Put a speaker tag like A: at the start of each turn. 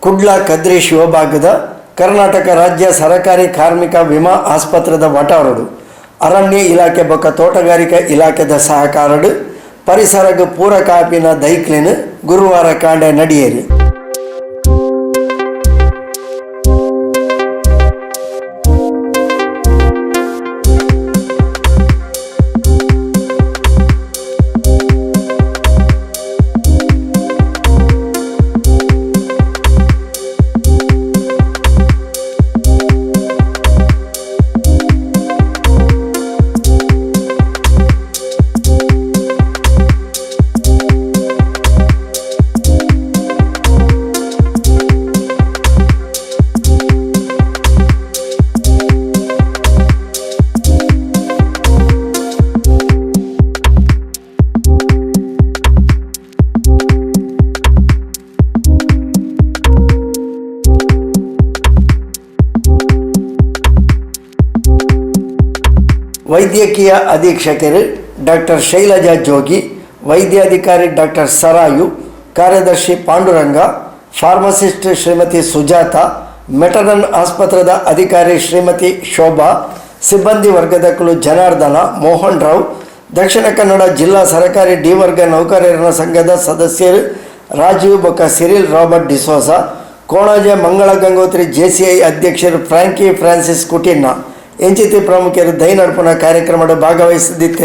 A: ಕುಡ್ಲ ಕದ್ರಿ ಶಿವಭಾಗದ ಕರ್ನಾಟಕ ರಾಜ್ಯ ಸರಕಾರಿ ಕಾರ್ಮಿಕ ವಿಮಾ ಆಸ್ಪತ್ರೆದ ವಟಾರಡು ಅರಣ್ಯ ಇಲಾಖೆ ಬೊಕ್ಕ ತೋಟಗಾರಿಕಾ ಇಲಾಖೆದ ಸಹಕಾರಡು ಪರಿಸರಗ ಪೂರಕ ಆಪಿನ ದೈಕ್ಲಿನ ಗುರುವಾರ ಕಾಂಡೆ ನಡಿಯೇರಿ ವೈದ್ಯಕೀಯ ಅಧೀಕ್ಷಕರು ಡಾಕ್ಟರ್ ಶೈಲಜಾ ಜೋಗಿ, ವೈದ್ಯಾಧಿಕಾರಿ ಡಾಕ್ಟರ್ ಸರಾಯು, ಕಾರ್ಯದರ್ಶಿ ಪಾಂಡುರಂಗ, ಫಾರ್ಮಸಿಸ್ಟ್ ಶ್ರೀಮತಿ ಸುಜಾತ, ಮೆಟರನ್ ಆಸ್ಪತ್ರೆದ ಅಧಿಕಾರಿ ಶ್ರೀಮತಿ ಶೋಭಾ, ಸಿಬ್ಬಂದಿ ವರ್ಗದಕ್ಕಳು ಜನಾರ್ದನ, ಮೋಹನ್ ರಾವ್, ದಕ್ಷಿಣ ಕನ್ನಡ ಜಿಲ್ಲಾ ಸರ್ಕಾರಿ ಡಿ ವರ್ಗ ನೌಕರರ ಸಂಘದ ಸದಸ್ಯರು ರಾಜೀವ್ ಬೊಕ್ಕ ಸಿರಿಲ್ ರಾಬರ್ಟ್ ಡಿಸೋಸ, ಕೋಣಾಜೆ ಮಂಗಳ ಗಂಗೋತ್ರಿ ಜೆಸಿಐ ಅಧ್ಯಕ್ಷರು ಫ್ರಾಂಕಿ ಫ್ರಾನ್ಸಿಸ್ ಕುಟಿನ್ನ ಎಂಚಿತಿ ಪ್ರಮುಖರು ದೈನರ್ಪಣ ಕಾರ್ಯಕ್ರಮದ ಭಾಗವಹಿಸಿದ್ದರು.